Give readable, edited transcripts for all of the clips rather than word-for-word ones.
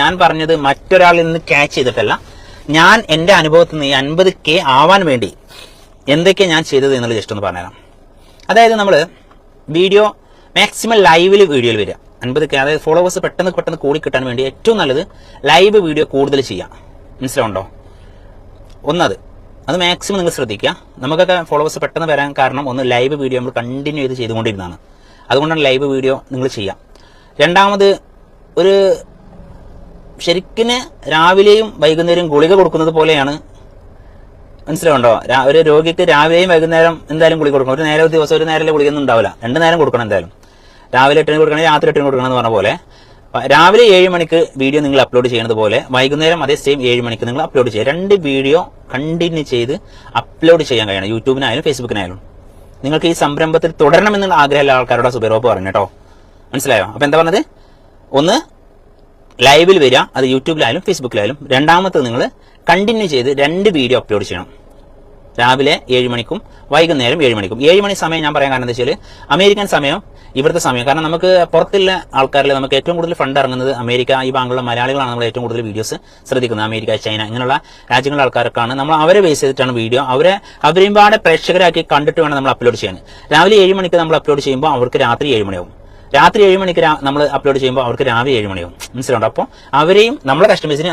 ഞാൻ പറഞ്ഞത് മറ്റൊരാളിൽ നിന്ന് ക്യാച്ച് ചെയ്തിട്ടല്ല, ഞാൻ എൻ്റെ അനുഭവത്തിൽ നിന്ന് ഈ 50K ആവാൻ വേണ്ടി എന്തൊക്കെ ഞാൻ ചെയ്തത് എന്നുള്ളത് ജസ്റ്റ് ഒന്ന് പറഞ്ഞുതരാം. അതായത് നമ്മൾ വീഡിയോ മാക്സിമം ലൈവിൽ വീഡിയോയിൽ വരിക. 50K അതായത് ഫോളോവേഴ്സ് പെട്ടെന്ന് കൂടി കിട്ടാൻ വേണ്ടി ഏറ്റവും നല്ലത് ലൈവ് വീഡിയോ കൂടുതൽ ചെയ്യാം. മനസ്സിലാവുണ്ടോ? അത് മാക്സിമം നിങ്ങൾ ശ്രദ്ധിക്കുക. നമുക്കൊക്കെ ഫോളോവേഴ്സ് പെട്ടെന്ന് വരാൻ കാരണം ഒന്ന് ലൈവ് വീഡിയോ നമ്മൾ കണ്ടിന്യൂ ചെയ്തുകൊണ്ടിരുന്നതാണ്. അതുകൊണ്ടാണ് ലൈവ് വീഡിയോ നിങ്ങൾ ചെയ്യാം. രണ്ടാമത്, ഒരു ശരിക്കും രാവിലെയും വൈകുന്നേരവും ഗുളിക കൊടുക്കുന്നത് പോലെയാണ്. മനസ്സിലാവുണ്ടോ? ഒരു രോഗിക്ക് രാവിലെയും വൈകുന്നേരം എന്തായാലും ഗുളിക കൊടുക്കണം. ഒരു നേരം ദിവസം ഒരു നേരം ഗുളികൊന്നും ഉണ്ടാവില്ല, 2 നേരം കൊടുക്കണം എന്തായാലും. രാവിലെ 8 കൊടുക്കണം, രാത്രി 8 കൊടുക്കണം എന്ന് പറഞ്ഞ പോലെ രാവിലെ 7 മണിക്ക് വീഡിയോ നിങ്ങൾ അപ്ലോഡ് ചെയ്യുന്നത് പോലെ വൈകുന്നേരം അതേ സെയിം 7 മണിക്ക് നിങ്ങൾ അപ്ലോഡ് ചെയ്യുക. 2 വീഡിയോ കണ്ടിന്യൂ ചെയ്ത് അപ്ലോഡ് ചെയ്യാൻ കഴിയണം. യൂട്യൂബിനായാലും ഫേസ്ബുക്കിനായാലും. നിങ്ങൾക്ക് ഈ സംരംഭത്തിൽ തുടരണമെന്നുള്ള ആഗ്രഹമുള്ള ആൾക്കാരോട് സുബൈറോപ്പ് പറഞ്ഞു കേട്ടോ. മനസ്സിലായോ? അപ്പൊ എന്താ പറഞ്ഞത്? ഒന്ന്, ലൈവിൽ വരിക, അത് യൂട്യൂബിലായാലും ഫേസ്ബുക്കിലായാലും. രണ്ടാമത്തെ, നിങ്ങൾ കണ്ടിന്യൂ ചെയ്ത് 2 വീഡിയോ അപ്ലോഡ് ചെയ്യണം. രാവിലെ 7 മണിക്കും വൈകുന്നേരം 7 മണിക്കും. 7 മണി സമയം ഞാൻ പറയാൻ കാരണം എന്താ വെച്ചാൽ അമേരിക്കൻ സമയം, ഇവിടുത്തെ സമയം. കാരണം നമുക്ക് പുറത്തുള്ള ആൾക്കാരിൽ നമുക്ക് ഏറ്റവും കൂടുതൽ ഫണ്ട് ഇറങ്ങുന്നത് അമേരിക്ക, ഈ ബാങ്കുള്ള മലയാളികളാണ് നമ്മൾ ഏറ്റവും കൂടുതൽ വീഡിയോസ് ശ്രദ്ധിക്കുന്നത്. അമേരിക്ക, ചൈന ഇങ്ങനെയുള്ള രാജ്യങ്ങളിലെ ആൾക്കാർക്കാണ്. നമ്മൾ അവരെ ബേസ് ചെയ്തിട്ടാണ് വീഡിയോ, അവരെയും പാടെ പ്രേക്ഷകരാക്കി കണ്ടിട്ട് വേണം നമ്മൾ അപ്ലോഡ് ചെയ്യാൻ. രാവിലെ 7 മണിക്ക് നമ്മൾ അപ്ലോഡ് ചെയ്യുമ്പോൾ അവർക്ക് രാത്രി 7 മണിയാവും. രാത്രി 7 മണിക്ക് നമ്മൾ അപ്ലോഡ് ചെയ്യുമ്പോൾ അവർക്ക് രാവിലെ 7 മണിയാവും. മനസ്സിലുണ്ടോ? അപ്പോൾ അവരെയും നമ്മളെ കസ്റ്റമേഴ്സിനും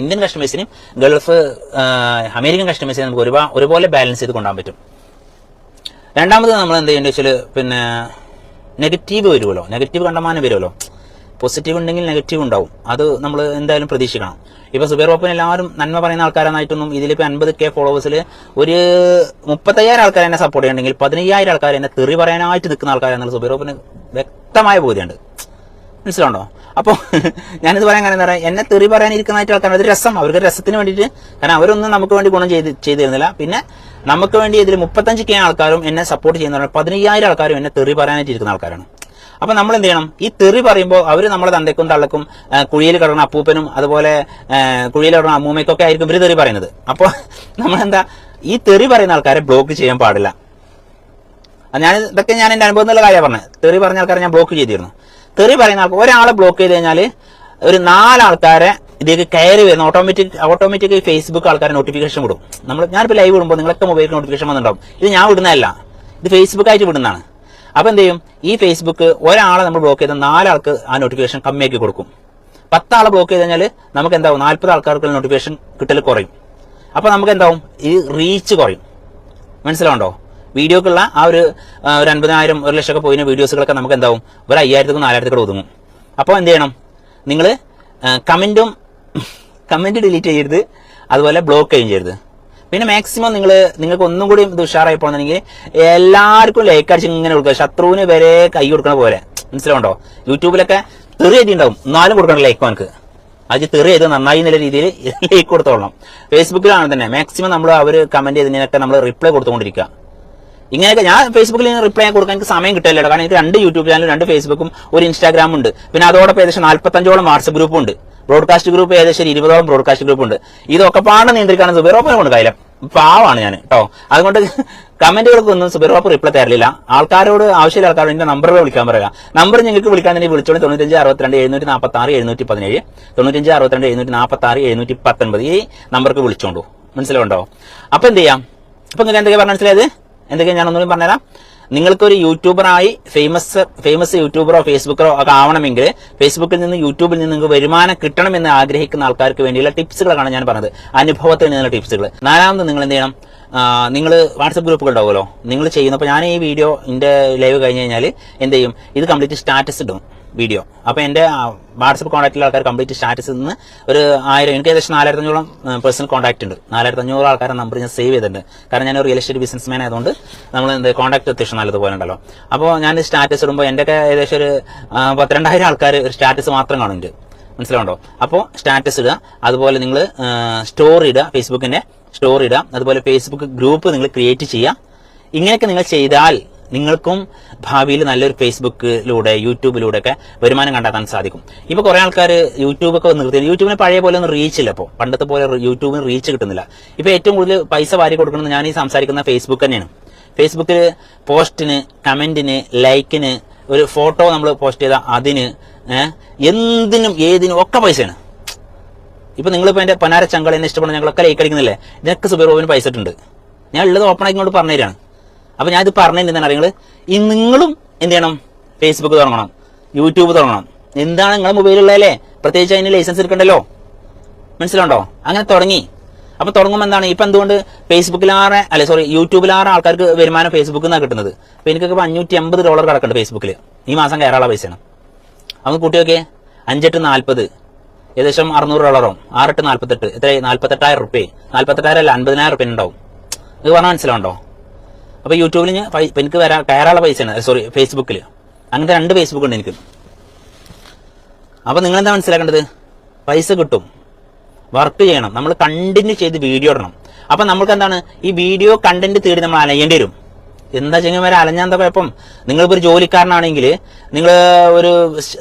ഇന്ത്യൻ കസ്റ്റമേഴ്സിനും ഗൾഫ് അമേരിക്കൻ കസ്റ്റമേഴ്സിനും നമുക്ക് ഒരുപോലെ ബാലൻസ് ചെയ്ത് കൊണ്ടുപോകാൻ പറ്റും. രണ്ടാമത് നമ്മൾ എന്ത് ചെയ്യേണ്ടത് വെച്ചാൽ നെഗറ്റീവ് വരുമല്ലോ, നെഗറ്റീവ് കണ്ടമാനം വരുമല്ലോ. പോസിറ്റീവ് ഉണ്ടെങ്കിൽ നെഗറ്റീവ് ഉണ്ടാവും. അത് നമ്മൾ എന്തായാലും പ്രതീക്ഷിക്കണം. ഇപ്പൊ സുബൈറോപ്പിന് എല്ലാവരും നന്മ പറയുന്ന ആൾക്കാരായിട്ടും ഇതിലിപ്പോൾ 50K ഫോളോവേഴ്സിൽ ഒരു 35,000 ആൾക്കാർ എന്നെ സപ്പോർട്ട് ചെയ്യണമെങ്കിൽ 15,000 ആൾക്കാർ എന്നെ തെറി പറയാനായിട്ട് നിൽക്കുന്ന ആൾക്കാരെന്നുള്ള സുബൈറോപ്പിന് വ്യക്തമായ ബോധ്യമുണ്ട്. മനസ്സിലുണ്ടോ? അപ്പോൾ ഞാനിത് പറയാൻ കാരണം എന്താ പറയുക, എന്നെ തെറി പറയാനിരിക്കുന്നതായിട്ട് ആൾക്കാർ ഒരു രസം, അവർക്ക് രസത്തിന് വേണ്ടിയിട്ട്. കാരണം അവരൊന്നും നമുക്ക് വേണ്ടി ഗുണം ചെയ്തു തരുന്നില്ല. പിന്നെ നമുക്ക് വേണ്ടി ഇതിൽ 35K ആൾക്കാരും എന്നെ സപ്പോർട്ട് ചെയ്യുന്നവരാണ്. 15,000 ആൾക്കാരും എന്നെ തെറി പറയാനായിട്ട് ഇരിക്കുന്ന ആൾക്കാരാണ്. അപ്പൊ നമ്മൾ എന്ത് ചെയ്യണം? ഈ തെറി പറയുമ്പോൾ അവർ നമ്മളെ തന്തയ്ക്കും തള്ളക്കും കുഴിയിൽ കിടക്കുന്ന അപ്പൂപ്പനും അതുപോലെ കുഴിയിൽ കിടക്കുന്ന അമ്മൂമ്മയ്ക്കൊക്കെ ആയിരിക്കും ഇവർ തെറി പറയുന്നത്. അപ്പോൾ നമ്മളെന്താ, ഈ തെറി പറയുന്ന ആൾക്കാരെ ബ്ലോക്ക് ചെയ്യാൻ പാടില്ല. ഇതൊക്കെ ഞാൻ എൻ്റെ അനുഭവം എന്നുള്ള കാര്യമാണ് പറഞ്ഞത്. തെറി പറഞ്ഞ ആൾക്കാരെ ഞാൻ ബ്ലോക്ക് ചെയ്തിരുന്നു. തെറി പറയുന്ന ആൾക്കാർ ഒരാളെ ബ്ലോക്ക് ചെയ്ത് കഴിഞ്ഞാൽ ഒരു 4 ആൾക്കാരെ ഇതിലേക്ക് കയറി വരുന്ന ഓട്ടോമാറ്റിക് ഫേസ്ബുക്ക് ആൾക്കാരെ നോട്ടിഫിക്കേഷൻ വിടും. ഞാനിപ്പോൾ ലൈവ് വിടുമ്പോൾ നിങ്ങളൊക്കെ മൊബൈലിൽ നോട്ടിഫിക്കേഷൻ വന്നിട്ടുണ്ടാവും. ഇത് ഞാൻ വിടുന്നതല്ല, ഇത് ഫേസ്ബുക്കായിട്ട് വിടുന്നതാണ്. അപ്പൊ എന്ത് ചെയ്യും? ഈ ഫേസ്ബുക്ക് ഒരാളെ നമ്മൾ ബ്ലോക്ക് ചെയ്താൽ 4 ആൾക്ക് ആ നോട്ടിഫിക്കേഷൻ കമ്മിയാക്കി കൊടുക്കും. 10 ആളെ ബ്ലോക്ക് ചെയ്ത് കഴിഞ്ഞാൽ നമുക്ക് എന്താവും? 40 ആൾക്കാർക്ക് നോട്ടിഫിക്കേഷൻ കിട്ടൽ കുറയും. അപ്പൊ നമുക്ക് എന്താവും? ഈ റീച്ച് കുറയും. മനസ്സിലാവുണ്ടോ? വീഡിയോക്കുള്ള ആ ഒരു 50,000 1 ലക്ഷമൊക്കെ പോയിന് വീഡിയോസുകളൊക്കെ നമുക്ക് എന്താവും? ഒരു 5,000 4,000 ഒതുങ്ങും. അപ്പോൾ എന്ത് ചെയ്യണം? നിങ്ങൾ കമന്റ് ഡിലീറ്റ് ചെയ്യരുത്, അതുപോലെ ബ്ലോക്ക് ചെയ്യുകയും ചെയ്യരുത്. പിന്നെ മാക്സിമം നിങ്ങൾക്ക് ഒന്നും കൂടി ഇത് ഉഷാറായി പോകണമെങ്കിൽ എല്ലാവർക്കും ലൈക്ക് അടിച്ച് ഇങ്ങനെ കൊടുക്കുക, ശത്രുവിന് വരെ കൈ കൊടുക്കണ പോലെ. മനസ്സിലാവുണ്ടോ? യൂട്യൂബിലൊക്കെ തെറി എഴുതിണ്ടാവും, എന്നാലും കൊടുക്കണം ലൈക്ക്. അവനക്ക് അത് തെറി ചെയ്ത് നന്നായി എന്നുള്ള രീതിയിൽ ലൈക്ക് കൊടുത്തോളണം. ഫേസ്ബുക്കിലാണ് തന്നെ മാക്സിമം നമ്മൾ അവർ കമന്റ് ചെയ്തതിനൊക്കെ നമ്മൾ റിപ്ലൈ കൊടുത്തുകൊണ്ടിരിക്കുക. ഇങ്ങനെയൊക്കെ ഞാൻ ഫേസ്ബുക്കിൽ റിപ്ലൈ കൊടുക്കാൻ എനിക്ക് സമയം കിട്ടില്ല. കാരണം എനിക്ക് 2 യൂട്യൂബ് ചാനലും 2 ഫേസ്ബുക്കും ഒരു ഇൻസ്റ്റാഗ്രാമും ഉണ്ട്. പിന്നെ അതോടൊപ്പം ഏകദേശം 45ഓളം വാട്സ്ആപ്പ് ഗ്രൂപ്പും ഉണ്ട്. ബ്രോഡ്കാസ്റ്റ് ഗ്രൂപ്പ് ഏകദേശം 20ഓളം ബ്രോഡ്കാസ്റ്റ് ഗ്രൂപ്പ് ഉണ്ട്. ഇതൊക്കെ പാടെ നിയന്ത്രിക്കാൻ സുബൈറോപ്പിനെ കൊണ്ട് കയ്യില പാവാണ് ഞാൻ കേട്ടോ. അതുകൊണ്ട് കമന്റുകൾക്കൊന്നും സുബൈറോപ്പ് റിപ്ലൈ തരില്ല. ആൾക്കാരോട് ആവശ്യമുള്ള ആൾക്കാരോട് എന്റെ നമ്പറുകൾ വിളിക്കാൻ പറയുക. നമ്പർ നിങ്ങൾക്ക് വിളിക്കാൻ തന്നെ വിളിച്ചോളൂ. 95 62 746 717 95 62 746 719 ഈ നമ്പർക്ക് വിളിച്ചോണ്ടു. മനസ്സിലുണ്ടോ? അപ്പൊ എന്ത് ചെയ്യാം? അപ്പൊ നിങ്ങൾക്ക് എന്തൊക്കെയാ പറഞ്ഞ മനസ്സിലായത്? എന്തൊക്കെയാ ഞാൻ ഒന്നുകൂടി പറഞ്ഞുതരാം. നിങ്ങൾക്കൊരു യൂട്യൂബറായി ഫേമസ് യൂട്യൂബറോ ഫേസ്ബുക്കറോ ഒക്കെ ആവണമെങ്കിൽ ഫേസ്ബുക്കിൽ നിന്ന് യൂട്യൂബിൽ നിന്ന് നിങ്ങൾക്ക് വരുമാനം കിട്ടണമെന്ന് ആഗ്രഹിക്കുന്ന ആൾക്കാർക്ക് വേണ്ടിയുള്ള ടിപ്സുകളാണ് ഞാൻ പറഞ്ഞത്, അനുഭവത്തിൽ നിന്നുള്ള ടിപ്സുകൾ. 4ാമത് നിങ്ങൾ എന്ത് ചെയ്യണം? നിങ്ങൾ വാട്സപ്പ് ഗ്രൂപ്പുകൾ ഉണ്ടാവുമല്ലോ, നിങ്ങൾ ചെയ്യുന്നപ്പോൾ ഞാൻ ഈ വീഡിയോ എൻ്റെ ലൈവ് കഴിഞ്ഞ് കഴിഞ്ഞാൽ എന്ത് ചെയ്യും? ഇത് കംപ്ലീറ്റ് സ്റ്റാറ്റസ് ഇടും വീഡിയോ. അപ്പോൾ എൻ്റെ വാട്സപ്പ് കോൺടാക്റ്റിലുള്ള ആൾക്കാർ കംപ്ലീറ്റ് സ്റ്റാറ്റസിൽ നിന്ന് ഒരു 1000, എനിക്ക് ഏകദേശം 4,500ഓളം പേഴ്സണൽ കോൺടാക്ട് ഉണ്ട്. 4,500 ആൾക്കാരുടെ നമ്പർ ഞാൻ സേവ് ചെയ്തിട്ടുണ്ട്. കാരണം ഞാൻ ഒരു റിയൽ എസ്റ്റേറ്റ് ബിസിനസ്മാൻ ആയതുകൊണ്ട് നമ്മൾ കോൺടാക്ട് അത്യാവശ്യം നല്ലതുപോലെ ഉണ്ടല്ലോ. അപ്പോൾ ഞാൻ സ്റ്റാറ്റസ് ഇടുമ്പോൾ എൻ്റെയൊക്കെ ഏകദേശം ഒരു 12,000 ആൾക്കാർ ഒരു സ്റ്റാറ്റസ് മാത്രം കാണുന്നുണ്ട്. മനസ്സിലാവുണ്ടോ? അപ്പോൾ സ്റ്റാറ്റസ് ഇടുക, അതുപോലെ നിങ്ങൾ സ്റ്റോറി ഇടുക, ഫേസ്ബുക്കിൻ്റെ സ്റ്റോറി ഇടുക, അതുപോലെ ഫേസ്ബുക്ക് ഗ്രൂപ്പ് നിങ്ങൾ ക്രിയേറ്റ് ചെയ്യുക. ഇങ്ങനെയൊക്കെ നിങ്ങൾ ചെയ്താൽ നിങ്ങൾക്കും ഭാവിയിൽ നല്ലൊരു ഫേസ്ബുക്കിലൂടെ യൂട്യൂബിലൂടെ ഒക്കെ വരുമാനം കണ്ടെത്താൻ സാധിക്കും. ഇപ്പൊ കുറെ ആൾക്കാർ യൂട്യൂബൊക്കെ നിർത്തി, യൂട്യൂബിന് പഴയ പോലെ ഒന്നും റീച്ച് ഇല്ല. ഇപ്പോൾ പണ്ടത്തെ പോലെ യൂട്യൂബിന് റീച്ച് കിട്ടുന്നില്ല. ഇപ്പൊ ഏറ്റവും കൂടുതൽ പൈസ വാരി കൊടുക്കുന്നത് ഞാൻ ഈ സംസാരിക്കുന്ന ഫേസ്ബുക്ക് തന്നെയാണ്. ഫേസ്ബുക്കിൽ പോസ്റ്റിന്, കമന്റിന്, ലൈക്കിന്, ഒരു ഫോട്ടോ നമ്മൾ പോസ്റ്റ് ചെയ്താൽ അതിന്, എന്തിനും ഏതിനും ഒക്കെ പൈസയാണ്. ഇപ്പൊ നിങ്ങളിപ്പോ എന്റെ പനാര ചങ്കൾ എന്നെ ഇഷ്ടപ്പെടുന്ന ഞങ്ങളൊക്കെ ലൈക്ക് അടിക്കുന്നില്ലേ, ഇതിനൊക്കെ സുബൈർ ബാബുവിന് പൈസ ഇട്ടുണ്ട്. ഞാൻ ഉള്ളത് ഓപ്പൺ ആക്കി ഇങ്ങോട്ട് പറഞ്ഞു തരാണ്. അപ്പൊ ഞാൻ ഇത് പറഞ്ഞിട്ടുണ്ടെന്നാണ് നിങ്ങൾ ഈ നിങ്ങളും എന്ത് ചെയ്യണം, ഫേസ്ബുക്ക് തുടങ്ങണം, യൂട്യൂബ് തുടങ്ങണം. എന്താണ് നിങ്ങളെ മൊബൈലുള്ളതല്ലേ, പ്രത്യേകിച്ച് അതിന് ലൈസൻസ് എടുക്കണ്ടല്ലോ, മനസ്സിലുണ്ടോ? അങ്ങനെ തുടങ്ങി. അപ്പൊ തുടങ്ങുമ്പോൾ എന്താണ്, ഇപ്പൊ എന്തുകൊണ്ട് ഫേസ്ബുക്കിലാറെ യൂട്യൂബിലാറെ ആൾക്കാർക്ക് വരുമാനം ഫേസ്ബുക്കിൽ നിന്നാണ് കിട്ടുന്നത്. അപ്പൊ എനിക്കൊക്കെ $550 കിടക്കുന്നുണ്ട് ഫേസ്ബുക്കിൽ, ഈ മാസം കയറാനുള്ള പൈസയാണ്. നമുക്ക് കൂട്ടിയൊക്കെ 5×8 = 40, ഏകദേശം $600, 6×8 = എത്ര, 48,000 റുപ്യ. 48,000 അല്ല, 50,000 ഉണ്ടാവും. ഇത് പറഞ്ഞാൽ മനസ്സിലാവുണ്ടോ? അപ്പൊ യൂട്യൂബിൽ എനിക്ക് കയറാനുള്ള പൈസയാണ്, ഫേസ്ബുക്കിൽ. അങ്ങനത്തെ 2 ഫേസ്ബുക്ക് ഉണ്ട് എനിക്ക്. അപ്പൊ നിങ്ങൾ എന്താ മനസ്സിലാക്കേണ്ടത്, പൈസ കിട്ടും, വർക്ക് ചെയ്യണം, നമ്മൾ കണ്ടിന്യൂ ചെയ്ത് വീഡിയോ ഇടണം. അപ്പൊ നമുക്ക് എന്താണ്, ഈ വീഡിയോ കണ്ടന്റ് തേടി നമ്മൾ അലയേണ്ടി വരും. എന്താ ചെങ്ങന്മാരെ അലഞ്ഞാൽ എന്താ കുഴപ്പം? നിങ്ങളിപ്പോൾ ഒരു ജോലിക്കാരനാണെങ്കിൽ നിങ്ങൾ ഒരു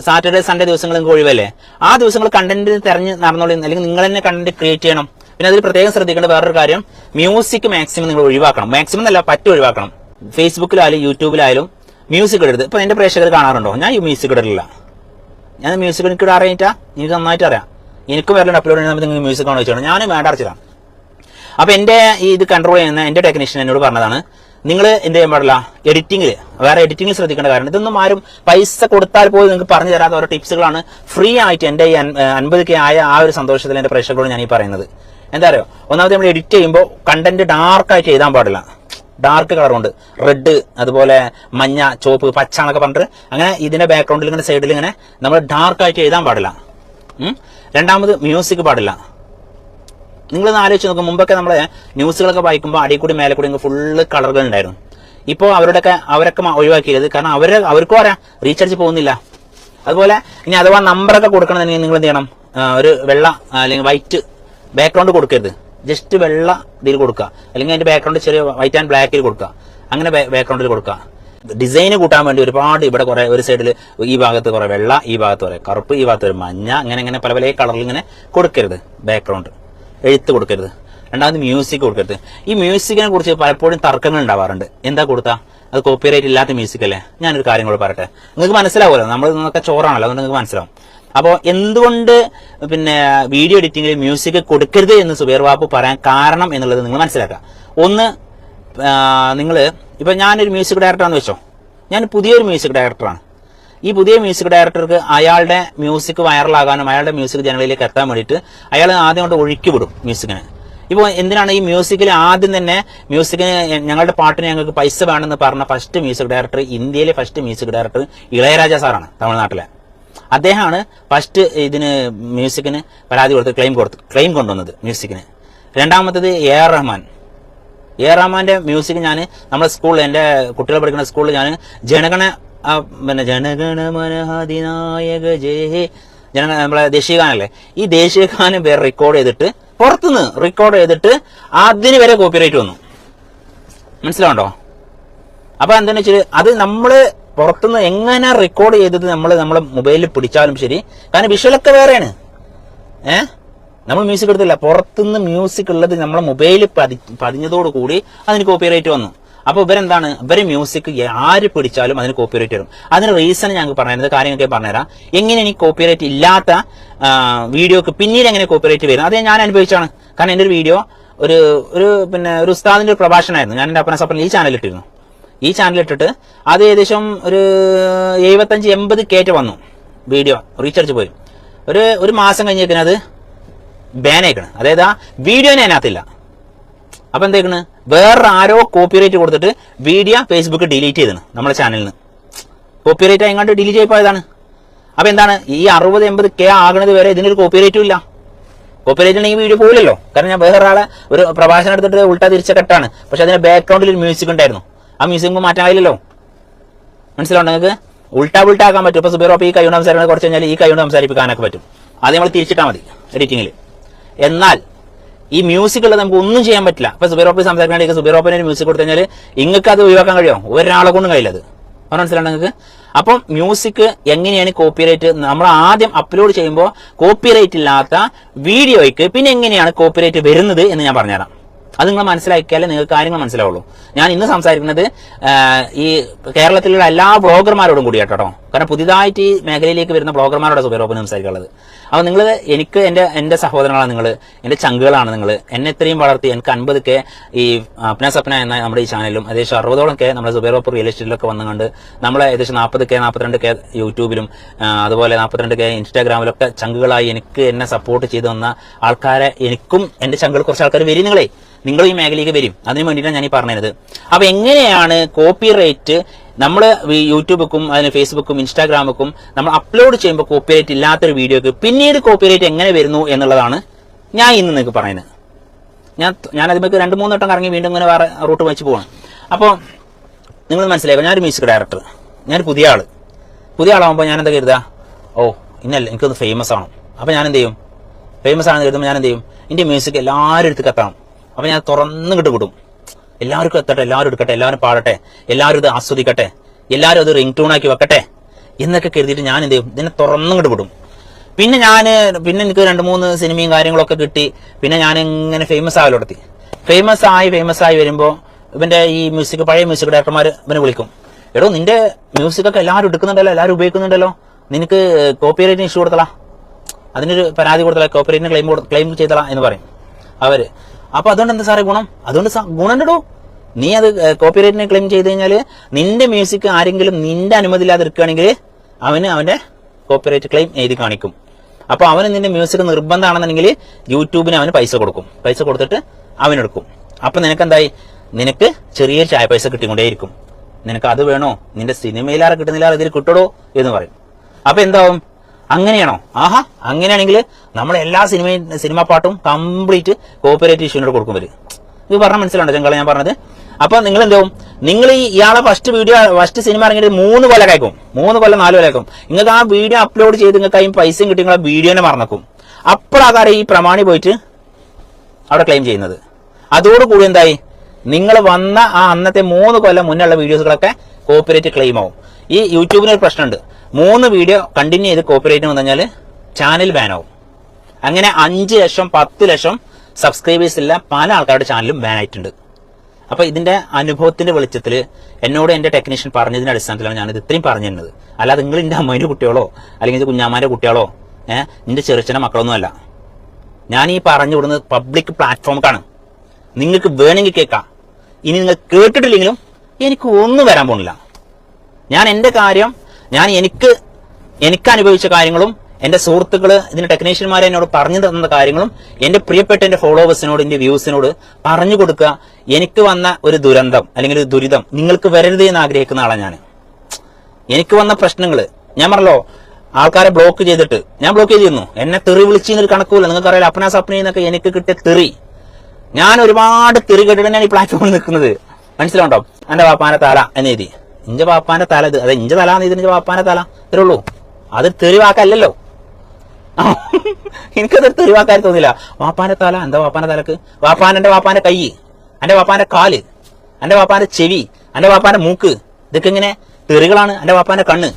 സാറ്റർഡേ സൺഡേ ദിവസങ്ങൾ നിങ്ങൾക്ക് ഒഴിവല്ലേ, ആ ദിവസങ്ങൾ കണ്ടന്റ് തെരഞ്ഞ് നടന്നോളൂ, അല്ലെങ്കിൽ നിങ്ങൾ തന്നെ കണ്ടന്റ് ക്രിയേറ്റ് ചെയ്യണം. പിന്നെ അതിൽ പ്രത്യേകം ശ്രദ്ധിക്കേണ്ട വേറൊരു കാര്യം, മ്യൂസിക് മാക്സിമം നിങ്ങൾ ഒഴിവാക്കണം. മാക്സിമം എന്നല്ല, ഒഴിവാക്കണം. ഫേസ്ബുക്കിലായാലും യൂട്യൂബിലായാലും മ്യൂസിക് ഇടരുത്. ഇപ്പൊ എന്റെ പ്രേക്ഷകർ കാണാറുണ്ടോ, ഞാൻ ഈ മ്യൂസിക് ഇടലില്ല. ഞാൻ മ്യൂസിക് എനിക്ക് ഇടാറിയിട്ടാ, എനിക്ക് നന്നായിട്ട് അറിയാം. എനിക്കും വരലും അപ്ലോഡ് ചെയ്യുന്ന നിങ്ങൾ മ്യൂസിക് ആണ് വെച്ചാണ്, ഞാനും വേണ്ട അടച്ചിടാം. അപ്പൊ എന്റെ ഈ ഇത് കൺട്രോൾ ചെയ്യുന്ന എന്റെ ടെക്നീഷ്യൻ എന്നോട് പറഞ്ഞതാണ്, നിങ്ങൾ എന്ത് ചെയ്യാൻ പാടില്ല, വേറെ എഡിറ്റിംഗിൽ ശ്രദ്ധിക്കേണ്ട കാര്യം. ഇതൊന്നും ആരും പൈസ കൊടുത്താൽ പോലും നിങ്ങൾക്ക് പറഞ്ഞു തരാത്ത ഓരോ ടിപ്സുകളാണ് ഫ്രീ ആയിട്ട് എന്റെ ഈ 50K ആയ ആ ഒരു സന്തോഷത്തിൽ എന്റെ പ്രേക്ഷകരോട് ഞാൻ ഈ പറയുന്നത്. എന്താ അറിയോ, ഒന്നാമത് നമ്മൾ എഡിറ്റ് ചെയ്യുമ്പോൾ കണ്ടന്റ് ഡാർക്കായിട്ട് എഴുതാൻ പാടില്ല. ഡാർക്ക് കളർ കൊണ്ട് റെഡ്, അതുപോലെ മഞ്ഞ, ചുവപ്പ്, പച്ച എന്നൊക്കെ പറഞ്ഞിട്ട് അങ്ങനെ ഇതിന്റെ ബാക്ക്ഗ്രൗണ്ടിൽ ഇങ്ങനെ സൈഡിൽ ഇങ്ങനെ നമ്മൾ ഡാർക്കായിട്ട് എഴുതാൻ പാടില്ല. രണ്ടാമത് മ്യൂസിക് പാടില്ല. നിങ്ങളൊന്ന് ആലോചിച്ച് നോക്കും, മുമ്പൊക്കെ നമ്മളെ ന്യൂസുകളൊക്കെ വായിക്കുമ്പോൾ അടിയിൽ കൂടി മേലെ കൂടി ഫുള്ള് കളറുകൾ ഉണ്ടായിരുന്നു. ഇപ്പോൾ അവരൊക്കെ ഒഴിവാക്കിയത്, കാരണം അവർക്കും അറിയാം റീചാർജ് പോകുന്നില്ല. അതുപോലെ ഇനി അഥവാ നമ്പറൊക്കെ കൊടുക്കണമെന്നുണ്ടെങ്കിൽ നിങ്ങൾ എന്ത് ചെയ്യണം, ഒരു വെള്ള അല്ലെങ്കിൽ വൈറ്റ് ബാക്ക്ഗ്രൗണ്ട് കൊടുക്കരുത്, ജസ്റ്റ് വെള്ള ഇതിൽ കൊടുക്കുക, അല്ലെങ്കിൽ അതിന്റെ ബാക്ക്ഗ്രൗണ്ട് ചെറിയ വൈറ്റ് ആൻഡ് ബ്ലാക്കിൽ കൊടുക്കുക. അങ്ങനെ ബാക്ക്ഗ്രൗണ്ടിൽ കൊടുക്കുക. ഡിസൈന് കൂട്ടാൻ വേണ്ടി ഒരുപാട് ഇവിടെ കുറെ, ഒരു സൈഡിൽ ഈ ഭാഗത്ത് കുറെ വെള്ള, ഈ ഭാഗത്ത് കുറെ കറുപ്പ്, ഈ ഭാഗത്ത് ഒരു മഞ്ഞ, അങ്ങനെ പല പല കളറിൽ ഇങ്ങനെ കൊടുക്കരുത്. ബാക്ക്ഗ്രൗണ്ട് എഴുത്ത് കൊടുക്കരുത്. രണ്ടാമത് മ്യൂസിക് കൊടുക്കരുത്. ഈ മ്യൂസിക്കിനെ കുറിച്ച് പലപ്പോഴും തർക്കങ്ങൾ ഉണ്ടാവാറുണ്ട്. എന്താ കൊടുത്താൽ അത് കോപ്പിറൈറ്റ് ഇല്ലാത്ത മ്യൂസിക് അല്ലേ? ഞാനൊരു കാര്യം കൂടെ പറയട്ടെ, നിങ്ങൾക്ക് മനസ്സിലാവുമല്ലോ, നമ്മൾ നിന്നൊക്കെ ചോറാണല്ലോ, അതുകൊണ്ട് നിങ്ങൾക്ക് മനസ്സിലാവും. അപ്പോൾ എന്തുകൊണ്ട് പിന്നെ വീഡിയോ എഡിറ്റിംഗിൽ മ്യൂസിക് കൊടുക്കരുത് എന്ന് സുബൈർ ബാബു പറയാൻ കാരണം എന്നുള്ളത് നിങ്ങൾ മനസ്സിലാക്കുക. ഒന്ന്, ഇപ്പൊ ഞാനൊരു മ്യൂസിക് ഡയറക്ടറാണെന്ന് വെച്ചോ, ഞാൻ പുതിയൊരു മ്യൂസിക് ഡയറക്ടറാണ്. ഈ പുതിയ മ്യൂസിക് ഡയറക്ടർക്ക് അയാളുടെ മ്യൂസിക് വൈറലാകാനും അയാളുടെ മ്യൂസിക് ജനങ്ങളിലേക്ക് എത്താൻ വേണ്ടിയിട്ട് അയാൾ ആദ്യം കൊണ്ട് ഒഴുക്കി വിടും മ്യൂസിക്കിനെ. ഇപ്പോൾ എന്തിനാണ് ഈ മ്യൂസിക്കിൽ ആദ്യം തന്നെ മ്യൂസിക്കിന് ഞങ്ങളുടെ പാട്ടിന് ഞങ്ങൾക്ക് പൈസ വേണമെന്ന് പറഞ്ഞ ഫസ്റ്റ് മ്യൂസിക് ഡയറക്ടർ, ഇന്ത്യയിലെ ഫസ്റ്റ് മ്യൂസിക് ഡയറക്ടർ ഇളയരാജ സാറാണ്, തമിഴ്നാട്ടിലെ. അദ്ദേഹമാണ് ഫസ്റ്റ് ഇതിന് മ്യൂസിക്കിന് പരാതി കൊടുത്ത് ക്ലെയിം കൊണ്ടുവന്നത് മ്യൂസിക്കിന്. രണ്ടാമത്തത് AR റഹ്മാൻ. AR റഹ്മാന്റെ മ്യൂസിക് ഞാൻ നമ്മുടെ സ്കൂളിൽ, എൻ്റെ കുട്ടികൾ പഠിക്കുന്ന സ്കൂളിൽ ഞാൻ ജനഗണമനഹതിനായക ജയ നമ്മളെ ദേശീയഗാനല്ലേ, ഈ ദേശീയഗാനം വേറെ റെക്കോർഡ് ചെയ്തിട്ട് പുറത്തുനിന്ന് റെക്കോർഡ് ചെയ്തിട്ട് അതിന് വരെ കോപ്പിറൈറ്റ് വന്നു. മനസ്സിലാവുണ്ടോ? അപ്പൊ എന്താണെന്ന് വെച്ചാൽ അത് നമ്മള് പുറത്തുനിന്ന് എങ്ങനെ റെക്കോർഡ് ചെയ്തത് നമ്മളെ മൊബൈലിൽ പിടിച്ചാലും ശരി, കാരണം വിഷ്വലൊക്കെ വേറെയാണ്. നമ്മൾ മ്യൂസിക് എടുത്തില്ല, പുറത്തുനിന്ന് മ്യൂസിക് ഉള്ളത് നമ്മളെ മൊബൈലിൽ പതിഞ്ഞതോടുകൂടി അതിന് കോപ്പിറൈറ്റ് വന്നു. അപ്പൊ ഇവരെ മ്യൂസിക് ആര് പിടിച്ചാലും അതിന് കോപ്പിറൈറ്റ് വരും. അതിന് റീസൺ ഞങ്ങൾക്ക് പറഞ്ഞത് കാര്യങ്ങളൊക്കെ പറഞ്ഞുതരാം. എങ്ങനെ എനിക്ക് കോപ്പിറൈറ്റ് ഇല്ലാത്ത വീഡിയോക്ക് പിന്നീട് എങ്ങനെ കോപ്പിറൈറ്റ് വരും, അത് ഞാൻ അനുഭവിച്ചാണ്. കാരണം എൻ്റെ ഒരു വീഡിയോ ഒരു ഉസ്താദിന്റെ ഒരു പ്രഭാഷണമായിരുന്നു. ഞാൻ എൻ്റെ അപ്പന സപ്പൻ ഈ ചാനലിട്ടിരുന്നു. ഈ ചാനലിട്ടിട്ട് അത് ഏകദേശം ഒരു 75-80K വന്നു വീഡിയോ, റീചാർജ് പോയി. ഒരു മാസം കഴിഞ്ഞേക്കിന് അത് ബാൻ ആയിക്കണ്. അതായത് ആ വീഡിയോനെ അതിനകത്തില്ല. അപ്പൊ എന്താ വേറെ ആരോ കോപ്പിറൈറ്റ് കൊടുത്തിട്ട് വീഡിയോ ഫേസ്ബുക്ക് ഡിലീറ്റ് ചെയ്താണ് നമ്മളെ ചാനലിൽ നിന്ന്. കോപ്പിറൈറ്റ് ആയിങ്ങാണ്ട് ഡിലീറ്റ് ചെയ്യപ്പോയതാണ്. അപ്പൊ എന്താണ്, ഈ 60-80K ആകുന്നത് വരെ ഇതിനൊരു കോപ്പിറൈറ്റും ഇല്ല. കോപ്പിറൈറ്റ് ഉണ്ടെങ്കിൽ വീഡിയോ പോകില്ലല്ലോ. കാരണം ഞാൻ വേറെ ആളെ ഒരു പ്രഭാഷണം എടുത്തിട്ട് ഉൾട്ടാ തിരിച്ച കെട്ടാണ്, പക്ഷെ അതിന്റെ ബാക്ക്ഗ്രൗണ്ടിൽ ഒരു മ്യൂസിക് ഉണ്ടായിരുന്നു. ആ മ്യൂസിക് മാറ്റാൻ കഴിയില്ലല്ലോ. മനസ്സിലാവും നിങ്ങൾക്ക്? ഉൾട്ടാ ആക്കാൻ പറ്റും. ഇപ്പൊ സുബൈർ ബാബു ഈ കൈ കൊണ്ട് സംസാരിക്കുന്നത് കുറച്ച് കഴിഞ്ഞാൽ ഈ കൈ കൊണ്ട് സംസാരിപ്പിക്കാനൊക്കെ പറ്റും. അത് നമ്മൾ തിരിച്ചിട്ടാൽ മതി എഡിറ്റിംഗിൽ. എന്നാൽ ഈ മ്യൂസിക് ഉള്ളത് നമുക്ക് ഒന്നും ചെയ്യാൻ പറ്റില്ല. ഇപ്പൊ സുബൈർ ബാബു സംസാരിക്കണമെങ്കിൽ സുബൈർ ബാബുവിന് ഒരു മ്യൂസിക് കൊടുത്തു കഴിഞ്ഞാൽ നിങ്ങൾക്ക് അത് ഒഴിവാക്കാൻ കഴിയുമോ? ഒരാളെ കൊണ്ടും കഴിയില്ല. അത് മനസ്സിലാണ് നിങ്ങൾക്ക്? അപ്പം മ്യൂസിക് എങ്ങനെയാണ് കോപ്പിറൈറ്റ്, നമ്മൾ ആദ്യം അപ്ലോഡ് ചെയ്യുമ്പോൾ കോപ്പിറൈറ്റ് ഇല്ലാത്ത വീഡിയോയ്ക്ക് പിന്നെ എങ്ങനെയാണ് കോപ്പിറൈറ്റ് വരുന്നത് എന്ന് ഞാൻ പറഞ്ഞുതരാം. അത് നിങ്ങൾ മനസ്സിലാക്കിയാലേ നിങ്ങൾക്ക് കാര്യങ്ങൾ മനസ്സിലാവുള്ളൂ. ഞാൻ ഇന്ന് സംസാരിക്കുന്നത് ഈ കേരളത്തിലുള്ള എല്ലാ ബ്ലോഗർമാരോടും കൂടി കേട്ടോ. കാരണം പുതിയതായിട്ട് ഈ മേഖലയിലേക്ക് വരുന്ന ബ്ലോഗർമാരോട് സുബൈറോപ്പന് സംസാരിക്കാനുള്ളത്. അപ്പോൾ നിങ്ങൾ എനിക്ക് എൻ്റെ സഹോദരങ്ങളാണ്, നിങ്ങൾ എൻ്റെ ചങ്കുകളാണ്. നിങ്ങൾ എന്നെ ഇത്രയും വളർത്തി എനിക്ക് 50K ഈ അപ്ന സപ്ന എന്ന നമ്മുടെ ഈ ചാനലിലും ഏകദേശം 60ഓളം നമ്മുടെ സുബൈറോപ്പ് റിയൽ എസ്റ്റേറ്റിലൊക്കെ വന്നുകൊണ്ട് നമ്മളെ ഏകദേശം 40K 42K യൂട്യൂബിലും അതുപോലെ 42K ഇൻസ്റ്റാഗ്രാമിലൊക്കെ ചങ്കുകളായി എനിക്ക് എന്നെ സപ്പോർട്ട് ചെയ്തു വന്ന ആൾക്കാരെ എനിക്കും എൻ്റെ ചങ്കുകൾ കുറച്ച് ആൾക്കാർ വരും. നിങ്ങൾ ഈ മേഖലയിലേക്ക് വരും. അതിന് വേണ്ടിയിട്ടാണ് ഞാൻ ഈ പറഞ്ഞത്. അപ്പൊ എങ്ങനെയാണ് കോപ്പിറൈറ്റ് നമ്മൾ യൂട്യൂബുക്കും അതിന് ഫേസ്ബുക്കും ഇൻസ്റ്റാഗ്രാമുക്കും നമ്മൾ അപ്ലോഡ് ചെയ്യുമ്പോൾ കോപ്പിറൈറ്റ് ഇല്ലാത്തൊരു വീഡിയോക്ക് പിന്നീട് കോപ്പിറൈറ്റ് എങ്ങനെ വരുന്നു എന്നുള്ളതാണ് ഞാൻ ഇന്ന് നിങ്ങൾക്ക് പറയുന്നത്. ഞാൻ അതിലേക്ക് 2-3 വട്ടം കറങ്ങി വീണ്ടും ഇങ്ങനെ വേറെ റൂട്ട് വെച്ച് പോവാണ്. അപ്പോൾ നിങ്ങൾ മനസ്സിലാക്കുക, ഞാനൊരു മ്യൂസിക് ഡയറക്ടർ, ഞാനൊരു പുതിയ ആളാകുമ്പോൾ ഞാൻ എന്താ കരുതുക, ഇന്നല്ല എനിക്കൊന്ന് ഫേമസ് ആവണം. അപ്പോൾ ഞാൻ എന്ത് ചെയ്യും, ഫേമസ് ആണെന്ന് കരുതുമ്പോൾ ഞാൻ എന്ത് ചെയ്യും, എൻ്റെ മ്യൂസിക് എല്ലാവരും എടുത്ത് എത്തണം. അപ്പം ഞാൻ തുറന്ന് കിട്ടും, എല്ലാവർക്കും എത്തട്ടെ, എല്ലാവരും എടുക്കട്ടെ, എല്ലാവരും പാടട്ടെ, എല്ലാവരും ഇത് ആസ്വദിക്കട്ടെ, എല്ലാവരും അത് റിംഗ് ടൂണാക്കി വെക്കട്ടെ എന്നൊക്കെ കരുതിയിട്ട് ഞാൻ എന്ത് ചെയ്യും, ഇതിനെ തുറന്നും വിടും. പിന്നെ എനിക്ക് 2-3 സിനിമയും കാര്യങ്ങളൊക്കെ കിട്ടി. പിന്നെ ഞാൻ ഇങ്ങനെ ഫേമസ് ആവല്ലോ തുടത്തി. ഫേമസ് ആയി വരുമ്പോൾ ഇവന്റെ ഈ പഴയ മ്യൂസിക് ഡയറക്ടർമാർ ഇവനെ വിളിക്കും, എടോ നിന്റെ മ്യൂസിക്കൊക്കെ എല്ലാവരും എടുക്കുന്നുണ്ടല്ലോ, എല്ലാവരും ഉപയോഗിക്കുന്നുണ്ടല്ലോ, നിനക്ക് കോപ്പിറൈറ്റിന് ഇഷ്യൂ കൊടുത്തളാ, അതിനൊരു പരാതി കൊടുത്തളാ, കോപ്പിറൈറ്റിന് ക്ലെയിം ചെയ്തളാ എന്ന് പറയും അവര്. അപ്പൊ അതുകൊണ്ട് എന്താ സാറേ ഗുണം? അതുകൊണ്ട് ഗുണമുണ്ടോ? നീ അത് കോപ്പിറൈറ്റിനെ ക്ലെയിം ചെയ്ത് കഴിഞ്ഞാൽ നിന്റെ മ്യൂസിക് ആരെങ്കിലും നിന്റെ അനുമതി ഇല്ലാതെ എടുക്കുകയാണെങ്കിൽ അവന്റെ കോപ്പിറൈറ്റ് ക്ലെയിം എഴുതി കാണിക്കും. അപ്പൊ അവന് നിന്റെ മ്യൂസിക് നിർബന്ധമാണെന്നുണ്ടെങ്കിൽ യൂട്യൂബിന് അവന് പൈസ കൊടുക്കും. പൈസ കൊടുത്തിട്ട് അവനെടുക്കും. അപ്പൊ നിനക്കെന്തായി, നിനക്ക് ചെറിയൊരു ചായ പൈസ കിട്ടിക്കൊണ്ടേയിരിക്കും. നിനക്ക് അത് വേണോ, നിന്റെ സിനിമയിലാറെ കിട്ടുന്നില്ല ഇതിൽ കിട്ടടോ എന്ന് പറയും. അപ്പൊ എന്താവും, അങ്ങനെയാണോ? ആഹാ, അങ്ങനെയാണെങ്കിൽ നമ്മളെ എല്ലാ സിനിമാ പാട്ടും കംപ്ലീറ്റ് കോപ്പിറൈറ്റ് ഇഷ്യൂനോട് കൊടുക്കും വരും. ഇത് പറഞ്ഞാൽ മനസ്സിലുണ്ടോ ചെങ്കള ഞാൻ പറഞ്ഞത്? അപ്പൊ നിങ്ങൾ എന്താവും, നിങ്ങൾ ഇയാളെ ഫസ്റ്റ് സിനിമ ഇറങ്ങിയിട്ട് 3 കൊല്ലം കഴിക്കും, 3 കൊല്ലം 4 കൊല്ലം കഴിക്കും. നിങ്ങൾക്ക് ആ വീഡിയോ അപ്ലോഡ് ചെയ്ത് നിങ്ങൾക്ക് അതിന് പൈസയും കിട്ടി നിങ്ങളെ വീഡിയോനെ മറന്നേക്കും. അപ്പോഴാകാരം ഈ പ്രമാണി പോയിട്ട് അവിടെ ക്ലെയിം ചെയ്യുന്നത്. അതോടുകൂടി എന്തായി, നിങ്ങൾ വന്ന ആ അന്നത്തെ 3 കൊല്ലം മുന്നുള്ള വീഡിയോസുകളൊക്കെ കോപ്പിറൈറ്റ് ക്ലെയിം ആവും. ഈ യൂട്യൂബിന് ഒരു പ്രശ്നമുണ്ട്, 3 വീഡിയോ കണ്ടിന്യൂ ചെയ്ത് കോപ്പിറൈറ്റ് വന്നു കഴിഞ്ഞാൽ ചാനൽ ബാൻ ആവും. അങ്ങനെ 5 ലക്ഷം 10 ലക്ഷം സബ്സ്ക്രൈബേഴ്സ് ഇല്ല പല ആൾക്കാരുടെ ചാനലും ബാൻ ആയിട്ടുണ്ട്. അപ്പൊ ഇതിന്റെ അനുഭവത്തിന്റെ വെളിച്ചത്തിൽ എന്നോട് എന്റെ ടെക്നീഷ്യൻ പറഞ്ഞതിന്റെ അടിസ്ഥാനത്തിലാണ് ഞാനിത് ഇത്രയും പറഞ്ഞു തരുന്നത്. അല്ലാതെ നിങ്ങൾ എന്റെ അമ്മയുടെ കുട്ടികളോ അല്ലെങ്കിൽ കുഞ്ഞാമാന്റെ കുട്ടികളോ നിന്റെ ചെറുച്ചന്റെ മക്കളൊന്നും അല്ല. ഞാൻ ഈ പറഞ്ഞു വിടുന്നത് പബ്ലിക് പ്ലാറ്റ്ഫോമിലാണ്. നിങ്ങൾക്ക് വേണമെങ്കിൽ കേൾക്കാം. ഇനി നിങ്ങൾ കേട്ടിട്ടില്ലെങ്കിലും എനിക്ക് ഒന്നും വരാൻ പോകുന്നില്ല. ഞാൻ എന്റെ കാര്യം, ഞാൻ എനിക്ക് അനുഭവിച്ച കാര്യങ്ങളും എന്റെ സുഹൃത്തുക്കള് ഇതിന്റെ ടെക്നീഷ്യന്മാരെ എന്നോട് പറഞ്ഞു തന്ന കാര്യങ്ങളും എന്റെ പ്രിയപ്പെട്ട എന്റെ ഫോളോവേഴ്സിനോട് എന്റെ വ്യൂസിനോട് പറഞ്ഞു കൊടുക്കുക. എനിക്ക് വന്ന ഒരു ദുരന്തം അല്ലെങ്കിൽ ഒരു ദുരിതം നിങ്ങൾക്ക് വരരുത് എന്ന് ആഗ്രഹിക്കുന്ന ആളാണ് ഞാൻ. എനിക്ക് വന്ന പ്രശ്നങ്ങള് ഞാൻ പറഞ്ഞല്ലോ, ആൾക്കാരെ ബ്ലോക്ക് ചെയ്തിട്ട് ഞാൻ ബ്ലോക്ക് ചെയ്തിരുന്നു. എന്നെ തെറി വിളിച്ചെന്നൊരു കണക്കൂല. നിങ്ങൾക്കറിയാലോ അപ്ന സപ്ന എന്നൊക്കെ എനിക്ക് കിട്ടിയ തെറി. ഞാൻ ഒരുപാട് തെറി കേട്ടിട്ട് തന്നെയാണ് ഈ പ്ലാറ്റ്ഫോമിൽ നിൽക്കുന്നത്. മനസ്സിലുണ്ടോ? എന്റെ വാപ്പാന്റെ തല എന്നെഴുതി, ഇഞ്ച വാപ്പാന്റെ തല, ഇത് അതെ ഇഞ്ച തല എന്നെഴുതി, ഇഞ്ച വാപ്പാന്റെ തല ഇത്രേ ഉള്ളൂ. അത് തെറിവാക്കല്ലോ. എനിക്കതൊരു തെറിവാക്കാൻ തോന്നില്ല. വാപ്പാന്റെ തല, എന്താ വാപ്പാന്റെ തലക്ക്? എന്റെ വാപ്പാന്റെ കൈ, എന്റെ വാപ്പാന്റെ കാല്, എന്റെ വാപ്പാന്റെ ചെവി, എന്റെ വാപ്പാന്റെ മൂക്ക്, ഇതൊക്കെ ഇങ്ങനെ തെറികളാണ്. എന്റെ വാപ്പാന്റെ കണ്ണ്,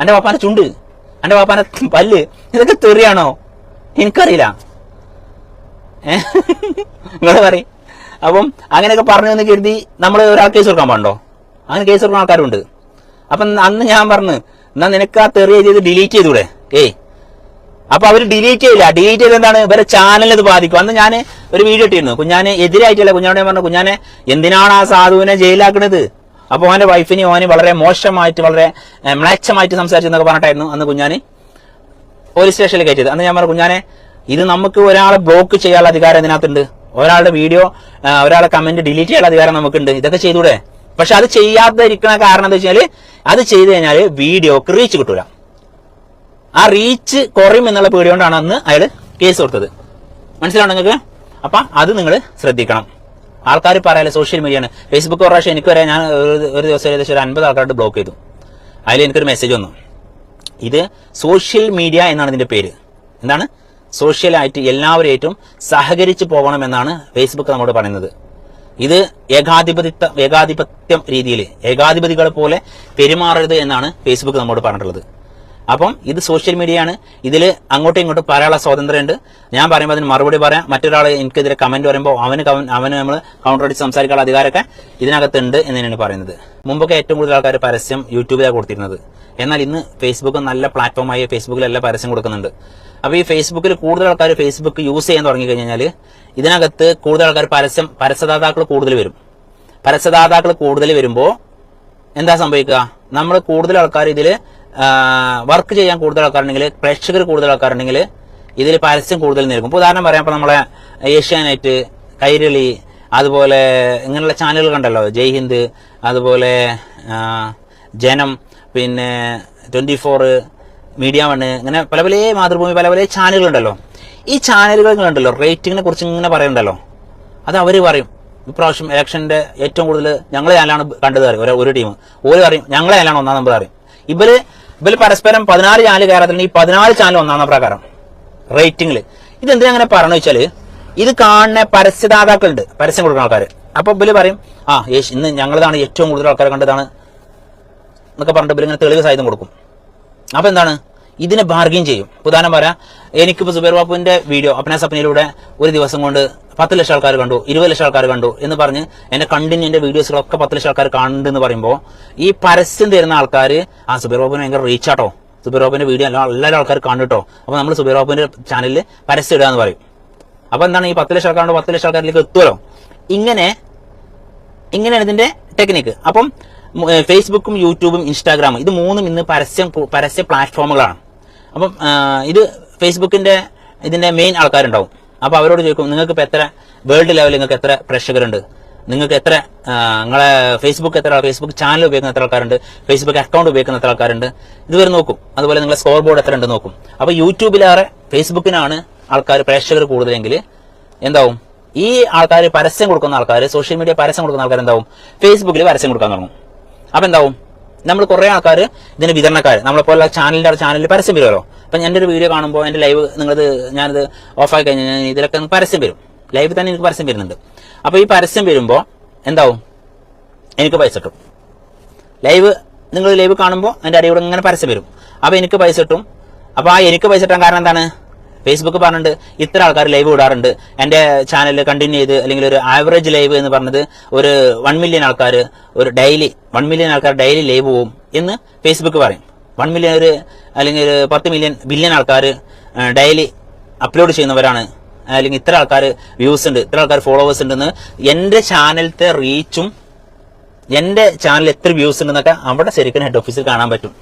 എന്റെ വാപ്പാന്റെ ചുണ്ട്, എന്റെ വാപ്പാന്റെ പല്ല്, ഇതൊക്കെ തെറിയാണോ? എനിക്കറിയില്ല. നിങ്ങൾ പറയും. അപ്പം അങ്ങനെയൊക്കെ പറഞ്ഞു എന്ന് കരുതി നമ്മൾ ഒരാൾ കേസ് കൊടുക്കാൻ പാടുണ്ടോ? അങ്ങനെ കേസ് കൊടുക്കുന്ന ആൾക്കാരുണ്ട്. അപ്പം അന്ന് ഞാൻ പറഞ്ഞു, എന്നാ നിനക്ക് ആ തെറി ചെയ്ത് ഡിലീറ്റ് ചെയ്തൂടെ? അപ്പൊ അവര് ഡിലീറ്റ് ചെയ്യില്ല. ഡിലീറ്റ് ചെയ്ത് എന്താണ്, ഇവരെ ചാനലിന് ഇത് ബാധിക്കും. അന്ന് ഞാൻ ഒരു വീഡിയോ ഇട്ടിരുന്നു, കുഞ്ഞാനെ എതിരായിട്ടല്ല. കുഞ്ഞാനോട് ഞാൻ പറഞ്ഞു, കുഞ്ഞാനെ എന്തിനാണ് ആ സാധുവിനെ ജയിലാക്കണത്? അപ്പൊ അവന്റെ വൈഫിനെ ഓന് വളരെ മോശമായിട്ട്, വളരെ മ്ലേച്ഛമായിട്ട് സംസാരിച്ചെന്നൊക്കെ പറഞ്ഞിട്ടായിരുന്നു അന്ന് കുഞ്ഞാന് പോലീസ് സ്റ്റേഷനിൽ കയറ്റിയത്. അന്ന് ഞാൻ പറഞ്ഞു, കുഞ്ഞാനെ ഇത് നമുക്ക് ഒരാളെ ബ്ലോക്ക് ചെയ്യാനുള്ള അധികാരം ഇതിനകത്തുണ്ട്, ഒരാളുടെ വീഡിയോ, ഒരാളെ കമന്റ് ഡിലീറ്റ് ചെയ്യാനുള്ള അധികാരം നമുക്കുണ്ട്. ഇതൊക്കെ ചെയ്തൂടെ? പക്ഷെ അത് ചെയ്യാതിരിക്കുന്ന കാരണം എന്താ വെച്ചാല്, അത് ചെയ്ത് കഴിഞ്ഞാല് വീഡിയോക്ക് റീച്ച് കിട്ടൂല. ആ റീച്ച് കുറയും എന്നുള്ള പേടി കൊണ്ടാണ് അന്ന് അയാള് കേസ് കൊടുത്തത്. മനസ്സിലാണോ നിങ്ങൾക്ക്? അപ്പൊ അത് നിങ്ങൾ ശ്രദ്ധിക്കണം. ആൾക്കാർ പറയാല്ലേ സോഷ്യൽ മീഡിയയാണ്. ഫേസ്ബുക്ക് ഒരു പ്രാവശ്യം എനിക്ക് വരാൻ ഞാൻ ഒരു ദിവസം ഏകദേശം ഒരു 50 ആൾക്കാരുടെ ബ്ലോക്ക് ചെയ്തു. അതിൽ എനിക്കൊരു മെസ്സേജ് വന്നു, ഇത് സോഷ്യൽ മീഡിയ എന്നാണ് ഇതിന്റെ പേര്. എന്താണ്? സോഷ്യലായിട്ട് എല്ലാവരുമായിട്ടും സഹകരിച്ച് പോകണമെന്നാണ് ഫേസ്ബുക്ക് നമ്മോട് പറയുന്നത്. ഇത് ഏകാധിപത്യം രീതിയിൽ ഏകാധിപതികളെ പോലെ പെരുമാറരുത് എന്നാണ് ഫേസ്ബുക്ക് നമ്മോട് പറഞ്ഞിട്ടുള്ളത്. അപ്പം ഇത് സോഷ്യൽ മീഡിയ ആണ്. ഇതിൽ അങ്ങോട്ടും ഇങ്ങോട്ടും പറയാനുള്ള സ്വാതന്ത്ര്യമുണ്ട്. ഞാൻ പറയുമ്പോൾ അതിന് മറുപടി പറയാം. മറ്റൊരാൾ എനിക്കെതിരെ കമന്റ് പറയുമ്പോൾ അവന് നമ്മൾ കൗണ്ടർ അടിച്ച് സംസാരിക്കാനുള്ള അധികാരമൊക്കെ ഇതിനകത്തുണ്ട് എന്ന് തന്നെയാണ് പറയുന്നത്. മുമ്പൊക്കെ ഏറ്റവും കൂടുതൽ ആൾക്കാർ പരസ്യം യൂട്യൂബിലാണ് കൊടുത്തിരുന്നത്. എന്നാൽ ഇന്ന് ഫേസ്ബുക്ക് നല്ല പ്ലാറ്റ്ഫോമായി ഫേസ്ബുക്കിലെല്ലാം പരസ്യം കൊടുക്കുന്നുണ്ട്. അപ്പോൾ ഈ ഫേസ്ബുക്കിൽ കൂടുതൽ ആൾക്കാർ ഫേസ്ബുക്ക് യൂസ് ചെയ്യാൻ തുടങ്ങി കഴിഞ്ഞാൽ ഇതിനകത്ത് കൂടുതൽ ആൾക്കാർ പരസ്യദാതാക്കൾ കൂടുതൽ വരും. പരസ്യദാതാക്കൾ കൂടുതൽ വരുമ്പോൾ എന്താ സംഭവിക്കുക? നമ്മൾ കൂടുതൽ ആൾക്കാർ ഇതിൽ വർക്ക് ചെയ്യാൻ കൂടുതൽ ആൾക്കാരുണ്ടെങ്കിൽ, പ്രേക്ഷകർ കൂടുതൽ ആൾക്കാരുണ്ടെങ്കിൽ ഇതിൽ പരസ്യം കൂടുതൽ നൽകും. ഇപ്പോൾ ഉദാഹരണം പറയാം, ഇപ്പോൾ നമ്മളെ ഏഷ്യാനെറ്റ്, കൈരളി, അതുപോലെ ഇങ്ങനെയുള്ള ചാനലുകൾ കണ്ടല്ലോ, ജയ് ഹിന്ദ്, അതുപോലെ ജനം, പിന്നെ 24, മീഡിയ വൺ, ഇങ്ങനെ പല പല മാതൃഭൂമി, പല പല ചാനലുകളുണ്ടല്ലോ. ഈ ചാനലുകളുണ്ടല്ലോ റേറ്റിങ്ങിനെ കുറിച്ച് ഇങ്ങനെ പറയുന്നുണ്ടല്ലോ. അത് അവർ പറയും ഇപ്രാവശ്യം ഇലക്ഷന്റെ ഏറ്റവും കൂടുതൽ ഞങ്ങളെ ചാനലാണ് കണ്ടത് അറിയും. ഒരു ടീം ഓരോ അറിയും ഞങ്ങളെ ചാനലാണ് ഒന്നാം നമ്പർ അറിയും. ഇവര് പരസ്പരം 14 ചാനൽ കയറാത്തില്ല, ഈ 14 ചാനൽ ഒന്നാം പ്രകാരം റേറ്റിംഗിൽ. ഇതെന്തിനാ അങ്ങനെ പറഞ്ഞു വെച്ചാല്, ഇത് കാണുന്ന പരസ്യദാതാക്കളുണ്ട്, പരസ്യം കൊടുക്കുന്ന ആൾക്കാർ. അപ്പൊ ഇവര് പറയും ഇന്ന് ഞങ്ങളതാണ് ഏറ്റവും കൂടുതൽ ആൾക്കാരെ കണ്ടതാണ് എന്നൊക്കെ പറഞ്ഞിട്ട് ഇങ്ങനെ തെളിവ് സഹിതം കൊടുക്കും. അപ്പൊ എന്താണ്, ഇതിനെ ബാർഗെയിൻ ചെയ്യും. ഉദാഹരണം പറയാം, എനിക്കിപ്പോൾ സുബൈർ ബാപ്പുവിന്റെ വീഡിയോ അപ്നാ സപ്നയിലൂടെ ഒരു ദിവസം കൊണ്ട് 10 ലക്ഷം ആൾക്കാർ കണ്ടു, 20 ലക്ഷം ആൾക്കാർ കണ്ടു എന്ന് പറഞ്ഞ് എന്റെ കണ്ടിന്യൂ എന്റെ വീഡിയോസിലൊക്കെ 10 ലക്ഷം ആൾക്കാർ കാണുന്നുണ്ടെന്ന് പറയുമ്പോൾ ഈ പരസ്യം തരുന്ന ആൾക്കാർ സുബൈർ ബാപ്പുവിന് ഭയങ്കര റീച്ചാട്ടോ, സുബൈർ ബാപ്പുവിന്റെ വീഡിയോ എല്ലാവരും ആൾക്കാർ കണ്ടിട്ടോ, അപ്പൊ നമ്മൾ സുബൈർ ബാപ്പുവിന്റെ ചാനലിൽ പരസ്യം ഇടുക എന്ന് പറയും. അപ്പൊ എന്താണ്, ഈ 10 ലക്ഷം ആൾക്കാരുണ്ട്, 10 ലക്ഷം ആൾക്കാരിലേക്ക് എത്തുമല്ലോ. ഇങ്ങനെയാണ് ഇതിന്റെ ടെക്നിക്ക്. അപ്പം ഫേസ്ബുക്കും യൂട്യൂബും ഇൻസ്റ്റാഗ്രാമും ഇത് മൂന്നും ഇന്ന് പരസ്യ പ്ലാറ്റ്ഫോമുകളാണ്. അപ്പം ഇത് ഫേസ്ബുക്കിന്റെ ഇതിന്റെ മെയിൻ ആൾക്കാരുണ്ടാവും. അപ്പൊ അവരോട് ചോദിക്കും, നിങ്ങൾക്ക് ഇപ്പൊ എത്ര വേൾഡ് ലെവലിൽ നിങ്ങൾക്ക് എത്ര പ്രേക്ഷകരുണ്ട്, നിങ്ങൾക്ക് എത്ര നിങ്ങളെ ഫേസ്ബുക്ക് ചാനൽ ഉപയോഗിക്കുന്ന എത്ര ആൾക്കാരുണ്ട്, ഫേസ്ബുക്ക് അക്കൗണ്ട് ഉപയോഗിക്കുന്ന എത്ര ആൾക്കാരുണ്ട്, ഇതുവരെ നോക്കും. അതുപോലെ നിങ്ങളെ സ്കോർ ബോർഡ് എത്ര ഉണ്ട് നോക്കും. അപ്പൊ യൂട്യൂബിലേറെ ഫേസ്ബുക്കിനാണ് ആൾക്കാർ പ്രേക്ഷകർ കൂടുതലെങ്കിൽ എന്താവും, ഈ ആൾക്കാർ പരസ്യം കൊടുക്കുന്ന ആൾക്കാർ, സോഷ്യൽ മീഡിയ പരസ്യം കൊടുക്കുന്ന ആൾക്കാർ എന്താവും, ഫേസ്ബുക്കിൽ പരസ്യം കൊടുക്കാൻ തുടങ്ങും. അപ്പൊ എന്താവും, നമ്മൾ കുറെ ആൾക്കാർ ഇതിന്റെ വിതരണക്കാർ, നമ്മളെപ്പോലെ ചാനലിൽ പരസ്യം വരുമല്ലോ. അപ്പൊ എൻ്റെ ഒരു വീഡിയോ കാണുമ്പോൾ എൻ്റെ ലൈവ് ഞാനത് ഓഫാക്കി കഴിഞ്ഞാൽ ഇതിലൊക്കെ പരസ്യം വരും. ലൈവ് തന്നെ എനിക്ക് പരസ്യം വരുന്നുണ്ട്. അപ്പൊ ഈ പരസ്യം വരുമ്പോൾ എന്താവും, എനിക്ക് പൈസ കിട്ടും. നിങ്ങൾ ലൈവ് കാണുമ്പോൾ എൻ്റെ അടിയോടെ ഇങ്ങനെ പരസ്യം വരും. അപ്പൊ എനിക്ക് പൈസ കിട്ടും. അപ്പൊ എനിക്ക് പൈസ കിട്ടാൻ കാരണം എന്താണ്, ഫേസ്ബുക്ക് പറഞ്ഞിട്ട് ഇത്ര ആൾക്കാർ ലൈവ് ഇടാറുണ്ട്, എന്റെ ചാനലിൽ കണ്ടിന്യൂ ചെയ്ത്, അല്ലെങ്കിൽ ഒരു ആവറേജ് ലൈവ് എന്ന് പറഞ്ഞത് ഒരു 1 മില്യൺ ആൾക്കാർ ഡെയിലി ലൈവ് പോവും എന്ന് ഫേസ്ബുക്ക് പറയും. 1 മില്യൺ അല്ലെങ്കിൽ ഒരു 10 ബില്യൺ ആൾക്കാർ ഡെയിലി അപ്ലോഡ് ചെയ്യുന്നവരാണ്, അല്ലെങ്കിൽ ഇത്ര ആൾക്കാർ വ്യൂസ് ഉണ്ട്, ഇത്ര ആൾക്കാർ ഫോളോവേഴ്സ് ഉണ്ടെന്ന് എന്റെ ചാനലിലത്തെ റീച്ചും എന്റെ ചാനൽ എത്ര വ്യൂസ് ഉണ്ടെന്നൊക്കെ അവിടെ ശരിക്കും ഹെഡ് ഓഫീസിൽ കാണാൻ പറ്റും.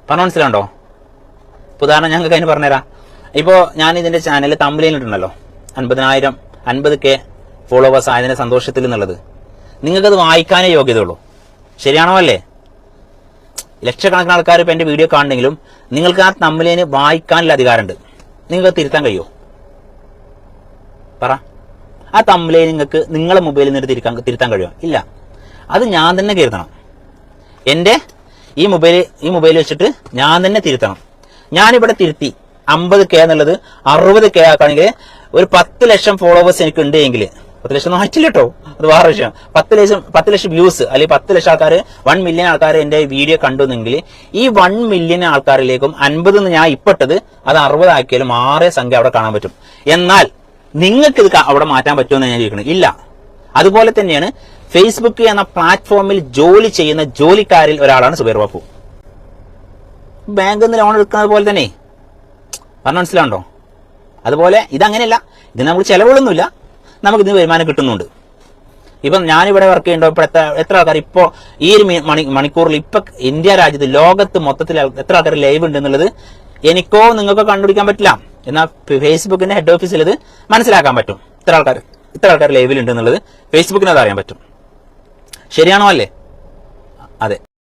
പറഞ്ഞ മനസ്സിലാണ്ടോ? ഉദാഹരണം ഞങ്ങൾക്ക് അതിന് പറഞ്ഞുതരാം. ഇപ്പോൾ ഞാൻ ഇതിന്റെ ചാനലിൽ തമ്പനയിൽ ഇട്ടുണ്ടല്ലോ 50K ഫോളോവേഴ്സ് ആയതിന്റെ സന്തോഷത്തിൽ എന്നുള്ളത്. നിങ്ങൾക്കത് വായിക്കാനേ യോഗ്യതയുള്ളൂ. ശരിയാണോ അല്ലേ? ലക്ഷക്കണക്കിന് ആൾക്കാർ ഇപ്പം എൻ്റെ വീഡിയോ കാണണമെങ്കിലും നിങ്ങൾക്ക് ആ തമ്പനയിന് വായിക്കാനുള്ള അധികാരമുണ്ട്. നിങ്ങൾക്ക് തിരുത്താൻ കഴിയുമോ? പറ. ആ തമ്പനയിൽ നിങ്ങൾക്ക് നിങ്ങളെ മൊബൈലിൽ നിന്ന് തിരുത്താൻ കഴിയുമോ? ഇല്ല. അത് ഞാൻ തന്നെ കരുതണം. എൻ്റെ ഈ മൊബൈൽ വെച്ചിട്ട് ഞാൻ തന്നെ തിരുത്തണം. ഞാനിവിടെ തിരുത്തി 50K എന്നുള്ളത് 60K ആക്കുകയാണെങ്കിൽ ഒരു 10 ലക്ഷം ഫോളോവേഴ്സ് എനിക്ക് ഉണ്ടെങ്കിൽ, 10 ലക്ഷം ആയിട്ടില്ല കേട്ടോ, അത് വേറെ വിഷയം. 10 ലക്ഷം വ്യൂസ് അല്ലെങ്കിൽ 10 ലക്ഷം ആൾക്കാർ, 1 മില്യൺ ആൾക്കാർ എന്റെ വീഡിയോ കണ്ടുവെങ്കിൽ ഈ 1 മില്യൺ ആൾക്കാരിലേക്കും 50 ഞാൻ ഇപ്പെട്ടത് അത് 60 ആക്കിയാലും 6 സംഖ്യ അവിടെ കാണാൻ പറ്റും. എന്നാൽ നിങ്ങൾക്ക് ഇത് അവിടെ മാറ്റാൻ പറ്റുമെന്ന് ഞാൻ ചോദിക്കണം. ഇല്ല. അതുപോലെ തന്നെയാണ് ഫേസ്ബുക്ക് എന്ന പ്ലാറ്റ്ഫോമിൽ ജോലി ചെയ്യുന്ന ജോലിക്കാരിൽ ഒരാളാണ് സുബൈർ ബാപ്പു. ബാങ്കിൽ നിന്ന് ലോൺ എടുക്കുന്നത് പോലെ തന്നെ. പറഞ്ഞ മനസ്സിലാണ്ടോ? അതുപോലെ ഇതങ്ങനെയല്ല. ഇതിന് നമുക്ക് ചെലവുകളൊന്നുമില്ല, നമുക്ക് ഇതിന് വരുമാനം കിട്ടുന്നുണ്ട്. ഇപ്പം ഞാനിവിടെ വർക്ക് ചെയ്യുമ്പോൾ ഇപ്പോൾ എത്ര ആൾക്കാർ ഇപ്പോൾ ഈ ഒരു മണിക്കൂറിൽ ഇപ്പൊ ഇന്ത്യ രാജ്യത്ത് ലോകത്ത് മൊത്തത്തിൽ എത്ര ആൾക്കാർ ലൈവ് ഉണ്ട് എന്നുള്ളത് എനിക്കോ നിങ്ങൾക്കോ കണ്ടുപിടിക്കാൻ പറ്റില്ല. എന്നാൽ ഫേസ്ബുക്കിന്റെ ഹെഡ് ഓഫീസിൽ ഇത് മനസ്സിലാക്കാൻ പറ്റും. ഇത്ര ആൾക്കാർ ലൈവിലുണ്ട് എന്നുള്ളത് ഫേസ്ബുക്കിന് അത് അറിയാൻ പറ്റും. ശരിയാണോ അല്ലേ?